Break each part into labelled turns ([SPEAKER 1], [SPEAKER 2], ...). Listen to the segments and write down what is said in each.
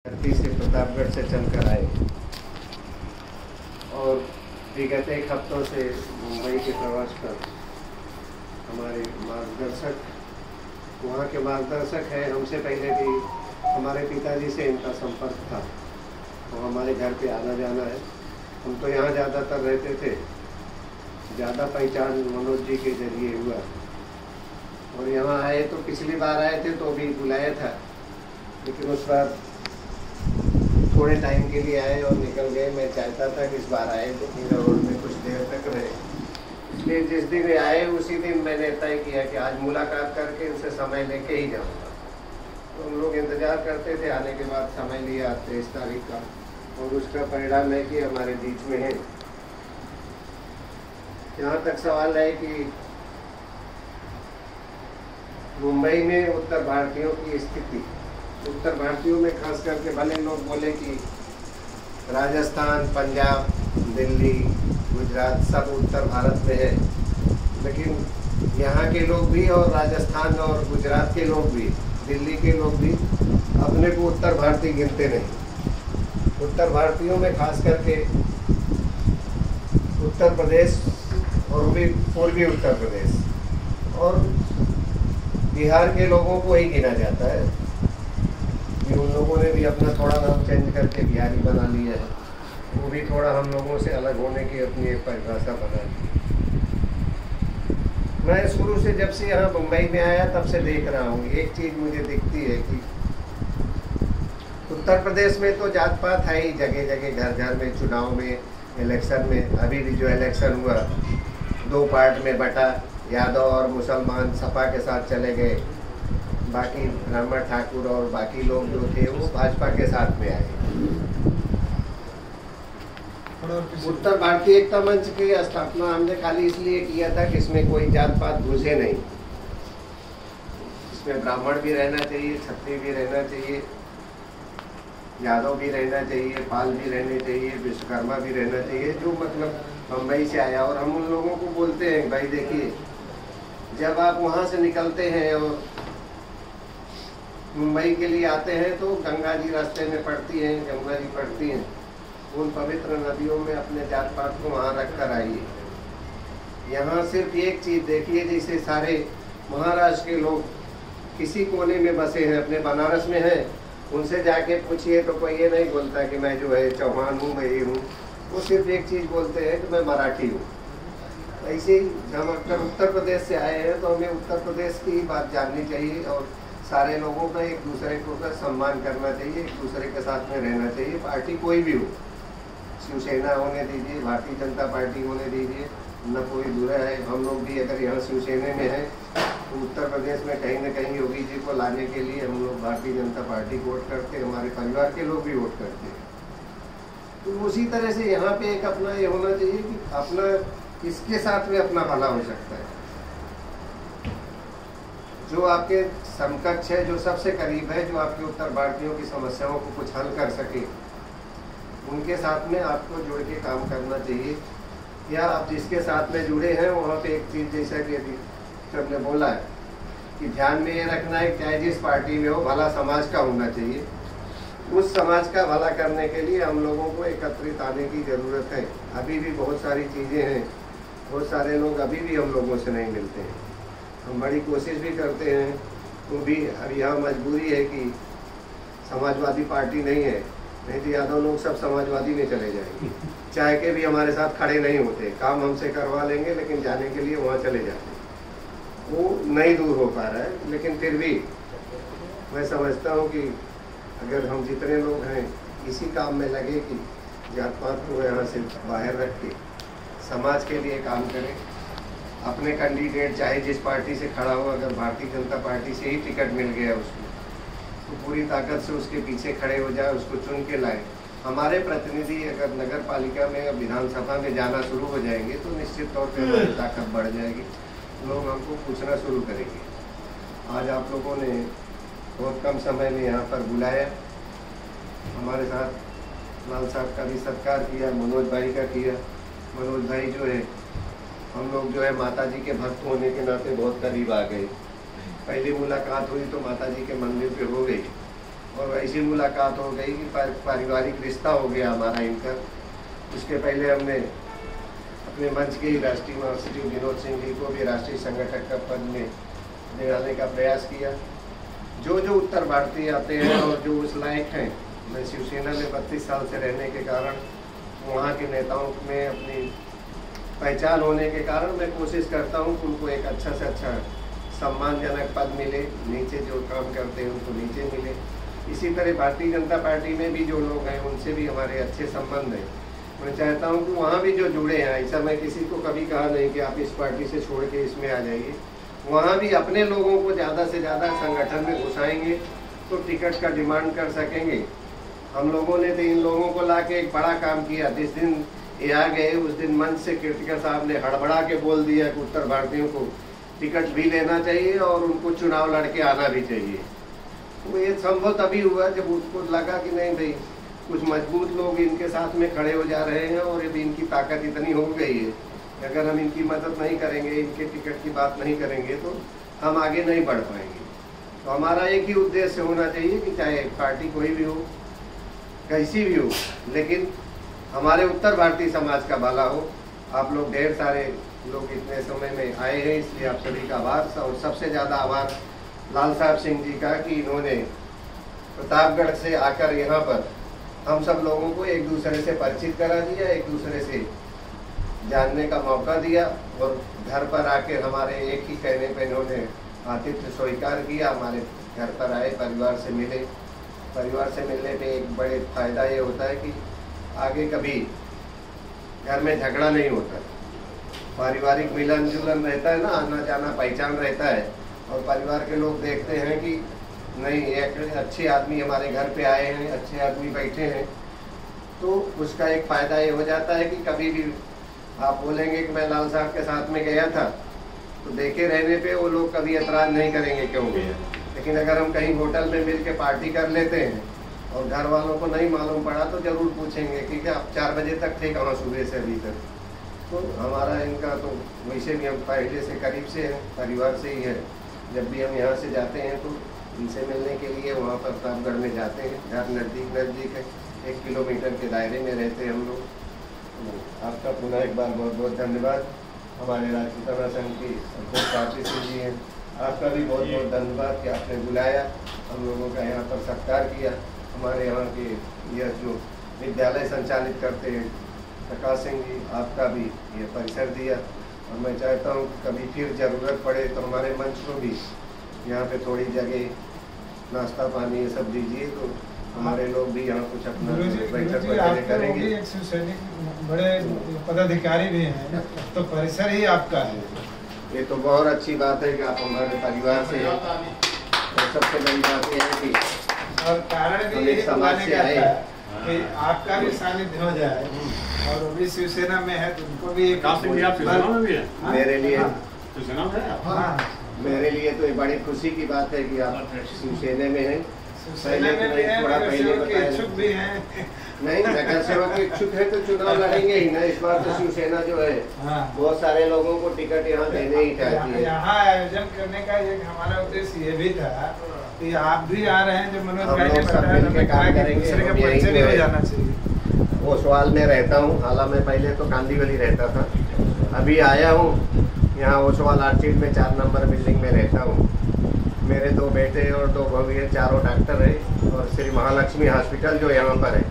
[SPEAKER 1] धरती से प्रतापगढ़ से चलकर आए और विगत एक हफ्तों से मुंबई के प्रवास पर हमारे मार्गदर्शक, वहाँ के मार्गदर्शक हैं। हमसे पहले भी हमारे पिताजी से इनका संपर्क था, तो हमारे घर पे आना जाना है। हम तो यहाँ ज़्यादातर रहते थे, ज़्यादा पहचान मनोज जी के जरिए हुआ और यहाँ आए तो पिछली बार आए थे तो भी बुलाया था, लेकिन उस बार थोड़े टाइम के लिए आए और निकल गए। मैं चाहता था कि इस बार आए तो मीरा रोड में कुछ देर तक रहे, इसलिए जिस दिन आए उसी दिन मैंने तय किया कि आज मुलाकात करके इनसे समय लेके ही जाऊंगा। तो हम लोग इंतज़ार करते थे, आने के बाद समय लिया 23 तारीख का, और उसका परिणाम है कि हमारे बीच में है। यहाँ तक सवाल है कि मुंबई में उत्तर भारतीयों की स्थिति, उत्तर भारतीयों में खास करके भले लोग बोले कि राजस्थान, पंजाब, दिल्ली, गुजरात सब उत्तर भारत में है, लेकिन यहाँ के लोग भी और राजस्थान और गुजरात के लोग भी, दिल्ली के लोग भी अपने को उत्तर भारतीय गिनते नहीं। उत्तर भारतीयों में खास करके उत्तर प्रदेश और भी पूर्वी उत्तर प्रदेश और बिहार के लोगों को ही गिना जाता है। उन लोगों ने भी अपना थोड़ा नाम चेंज करके बिहारी बना लिया है, वो भी थोड़ा हम लोगों से अलग होने की अपनी एक परिभाषा बना ली। मैं शुरू से जब से यहाँ मुंबई में आया तब से देख रहा हूँ, एक चीज़ मुझे दिखती है कि उत्तर प्रदेश में तो जात पात है ही जगह जगह, घर घर में, चुनाव में, इलेक्शन में। अभी भी जो इलेक्शन हुआ 2 पार्ट में बटा, यादव और मुसलमान सपा के साथ चले गए, बाकी ब्राह्मण ठाकुर और बाकी लोग जो थे वो भाजपा के साथ में आए। उत्तर भारतीय एकता मंच की स्थापना हमने खाली इसलिए किया था कि इसमें कोई जात पात घुसे नहीं, इसमें ब्राह्मण भी रहना चाहिए, क्षत्रिय भी रहना चाहिए, यादव भी रहना चाहिए, पाल भी रहने चाहिए, विश्वकर्मा भी रहना चाहिए, जो मतलब मुंबई से आया। और हम उन लोगों को बोलते हैं भाई देखिए, जब आप वहाँ से निकलते हैं और मुंबई के लिए आते हैं तो गंगा जी रास्ते में पड़ती हैं, गंगा जी पड़ती हैं, उन पवित्र नदियों में अपने जात पात को वहाँ रख कर आइए। यहाँ सिर्फ एक चीज़ देखिए, जैसे सारे महाराष्ट्र के लोग किसी कोने में बसे हैं, अपने बनारस में हैं, उनसे जाके पूछिए तो कोई ये नहीं बोलता कि मैं जो है चौहान हूँ, मैं ये हूँ। वो सिर्फ एक चीज़ बोलते हैं कि मैं मराठी हूँ। ऐसे ही हम अगर उत्तर प्रदेश से आए हैं तो हमें उत्तर प्रदेश की ही बात जाननी चाहिए और सारे लोगों का एक दूसरे को का सम्मान करना चाहिए, एक दूसरे के साथ में रहना चाहिए। पार्टी कोई भी हो, शिवसेना होने दीजिए, भारतीय जनता पार्टी होने दीजिए, न कोई दूर है। हम लोग भी अगर यहाँ शिवसेना में हैं तो उत्तर प्रदेश में कहीं न कहीं योगी जी को लाने के लिए हम लोग भारतीय जनता पार्टी को वोट करते हैं, हमारे परिवार के लोग भी वोट करते हैं। तो उसी तरह से यहाँ पे एक अपना ये होना चाहिए कि अपना किसके साथ में अपना भला हो सकता है, जो आपके समकक्ष है, जो सबसे करीब है, जो आपके उत्तर भारतीयों की समस्याओं को कुछ हल कर सके, उनके साथ में आपको जुड़ के काम करना चाहिए। या आप जिसके साथ में जुड़े हैं वहाँ पे एक चीज़ जैसा कि अभी सबने बोला है कि ध्यान में ये रखना है, चाहे जिस पार्टी में हो, भला समाज का होना चाहिए। उस समाज का भला करने के लिए हम लोगों को एकत्रित आने की ज़रूरत है। अभी भी बहुत सारी चीज़ें हैं, बहुत सारे लोग अभी भी हम लोगों से नहीं मिलते हैं। हम बड़ी कोशिश भी करते हैं, तो भी अब यहाँ मजबूरी है कि समाजवादी पार्टी नहीं है, नहीं तो यादव लोग सब समाजवादी में चले जाएंगे, चाहे के भी हमारे साथ खड़े नहीं होते। काम हमसे करवा लेंगे लेकिन जाने के लिए वहाँ चले जाते हैं। वो नहीं दूर हो पा रहा है, लेकिन फिर भी मैं समझता हूँ कि अगर हम जितने लोग हैं इसी काम में लगे कि जात पात को यहाँ से बाहर रख के समाज के लिए काम करें, अपने कैंडिडेट चाहे जिस पार्टी से खड़ा हो, अगर भारतीय जनता पार्टी से ही टिकट मिल गया उसको तो पूरी ताकत से उसके पीछे खड़े हो जाए, उसको चुन के लाए। हमारे प्रतिनिधि अगर नगर पालिका में या विधानसभा में जाना शुरू हो जाएंगे तो निश्चित तौर पर हमारी ताकत बढ़ जाएगी, लोग हमको पूछना शुरू करेंगे। आज आप लोगों ने बहुत कम समय में यहाँ पर बुलाया, हमारे साथ लाल साहब का भी सत्कार किया, मनोज भाई का किया। मनोज भाई जो है, हम लोग जो है माता जी के भक्त होने के नाते बहुत करीब आ गए। पहली मुलाकात हुई तो माता जी के मंदिर पे हो गई, और ऐसी मुलाकात हो गई कि पारिवारिक रिश्ता हो गया हमारा इनका। उसके पहले हमने अपने मंच के ही राष्ट्रीय महासचिव विनोद सिंह जी को भी राष्ट्रीय संगठक का पद में दिलाने का प्रयास किया। जो जो उत्तर भारतीय आते हैं और जो उस लायक हैं, मैं शिवसेना में 32 साल से रहने के कारण, वहाँ के नेताओं में अपनी पहचान होने के कारण मैं कोशिश करता हूँ कि उनको एक अच्छा से अच्छा सम्मानजनक पद मिले, नीचे जो काम करते हैं उनको नीचे मिले। इसी तरह भारतीय जनता पार्टी में भी जो लोग हैं उनसे भी हमारे अच्छे संबंध हैं। मैं चाहता हूं कि वहां भी जो जुड़े हैं, ऐसा मैं किसी को कभी कहा नहीं कि आप इस पार्टी से छोड़ के इसमें आ जाइए, वहां भी अपने लोगों को ज़्यादा से ज़्यादा संगठन में घुसाएंगे तो टिकट का डिमांड कर सकेंगे। हम लोगों ने तो इन लोगों को ला के एक बड़ा काम किया। जिस दिन ये आ गए उस दिन मंच से कीर्तिकर साहब ने हड़बड़ा के बोल दिया कि उत्तर भारतीयों को टिकट भी लेना चाहिए और उनको चुनाव लड़के आना भी चाहिए। तो ये संभव तभी हुआ जब उसको लगा कि नहीं भाई, कुछ मजबूत लोग इनके साथ में खड़े हो जा रहे हैं और अभी इनकी ताकत इतनी हो गई है, अगर हम इनकी मदद नहीं करेंगे, इनके टिकट की बात नहीं करेंगे तो हम आगे नहीं बढ़ पाएंगे। तो हमारा एक ही उद्देश्य होना चाहिए कि चाहे पार्टी कोई भी हो, कैसी भी हो, लेकिन हमारे उत्तर भारतीय समाज का भला हो। आप लोग ढेर सारे लोग इतने समय में आए हैं, इसलिए आप सभी का आभार। और सबसे ज़्यादा आभार लाल साहब सिंह जी का कि इन्होंने प्रतापगढ़ से आकर यहाँ पर हम सब लोगों को एक दूसरे से परिचित करा दिया, एक दूसरे से जानने का मौका दिया और घर पर आकर हमारे एक ही कहने पर इन्होंने आतिथ्य स्वीकार किया। हमारे घर पर आए, परिवार से मिले। परिवार से मिलने पे एक बड़े फायदा ये होता है कि आगे कभी घर में झगड़ा नहीं होता, पारिवारिक मिलन जुलन रहता है ना, आना जाना पहचान रहता है। और परिवार के लोग देखते हैं कि नहीं, एक अच्छे आदमी हमारे घर पे आए हैं, अच्छे आदमी बैठे हैं, तो उसका एक फ़ायदा ये हो जाता है कि कभी भी आप बोलेंगे कि मैं लाल साहब के साथ में गया था, तो देखे रहने पे वो लोग कभी एतराज़ नहीं करेंगे क्यों गए। लेकिन अगर हम कहीं होटल में मिल के पार्टी कर लेते हैं और घर वालों को नहीं मालूम पड़ा तो ज़रूर पूछेंगे कि क्या आप 4 बजे तक थे कहाँ सुबह से अभी तक। तो हमारा इनका तो वैसे भी हम पहले से करीब से हैं, परिवार से ही है। जब भी हम यहाँ से जाते हैं तो इनसे मिलने के लिए वहाँ पर प्रतापगढ़ में जाते हैं। घर नज़दीक है, 1 किलोमीटर के दायरे में रहते हैं हम लोग। तो आपका पुनः एक बार बहुत बहुत धन्यवाद। हमारे राजपूताना संघ के अध्यक्ष कार्तिक सिंह जी हैं, आपका भी बहुत बहुत धन्यवाद कि आपने बुलाया, हम लोगों का यहाँ पर सत्कार किया। हमारे यहाँ के यह जो विद्यालय संचालित करते हैं प्रकाश सिंह जी, आपका भी ये परिसर दिया। और मैं चाहता हूँ कभी फिर ज़रूरत पड़े तो हमारे मंच को भी यहाँ पे थोड़ी जगह नाश्ता पानी ये सब दीजिए, तो हमारे लोग भी यहाँ कुछ अपना बैठक वगैरह करेंगे।
[SPEAKER 2] एक शिवसैनिक बड़े पदाधिकारी भी हैं, तो परिसर ही आपका है।
[SPEAKER 1] ये तो बहुत अच्छी बात है कि आप हमारे परिवार से हैं। और सबसे बड़ी बात यह है कि
[SPEAKER 2] और कारण भी यही समाज से आए कि आपका भी सानिध्य हो जाए, और वो भी शिवसेना में है तो उनको भी एक
[SPEAKER 1] मेरे लिए तो ये बड़ी खुशी की बात है कि आप शिवसेना में हैं।
[SPEAKER 2] शिवसेना में भी हैं, नगर सेवक के इच्छुक भी हैं।
[SPEAKER 1] नहीं, नगर सेवक के इच्छुक है तो चुनाव लड़ेंगे ही ना। इस बार तो शिवसेना जो है बहुत सारे लोगों को टिकट यहाँ देने ही चाहती है।
[SPEAKER 2] यहाँ आयोजन करने का एक हमारा उद्देश्य ये भी था कि आप भी आ रहे हैं, जो मनोज भाई ने बताया दूसरे का परिचय भी हो जाना चाहिए।
[SPEAKER 1] ओसवाल में रहता हूँ, हालांकि मैं पहले तो कांदीवली रहता था, अभी आया हूँ यहाँ ओसवाल आर्चिड में 4 नंबर बिल्डिंग में रहता हूँ। मेरे 2 बेटे और 2 बहू हैं, चारों डॉक्टर हैं। और श्री महालक्ष्मी हॉस्पिटल जो यहाँ पर है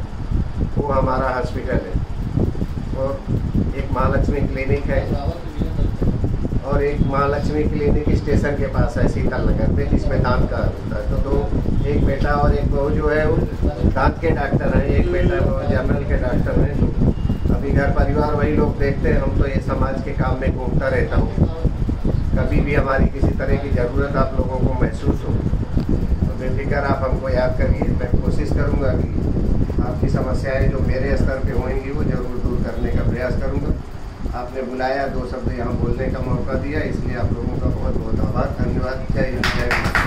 [SPEAKER 1] वो हमारा हॉस्पिटल है। और एक महालक्ष्मी क्लिनिक है और एक महालक्ष्मी क्लिनिक स्टेशन के पास है शीतल नगर में, जिसमें दांत का होता है। तो एक बेटा और एक बहू जो है वो दांत के डॉक्टर हैं, एक बेटा वो जनरल के डॉक्टर हैं। अभी घर परिवार वही लोग देखते हैं, हम तो ये समाज के काम में घूमता रहता हूँ। कभी भी हमारी किसी तरह की ज़रूरत आप लोगों को महसूस हो तो बेफिक्र आप हमको याद करिए। मैं कोशिश करूँगा कि आपकी समस्याएं जो मेरे स्तर पे होंगी वो ज़रूर दूर करने का प्रयास करूँगा। आपने बुलाया, 2 शब्द यहाँ बोलने का मौका दिया, इसलिए आप लोगों का बहुत बहुत आभार, धन्यवाद। जय हिंद, जय भारत।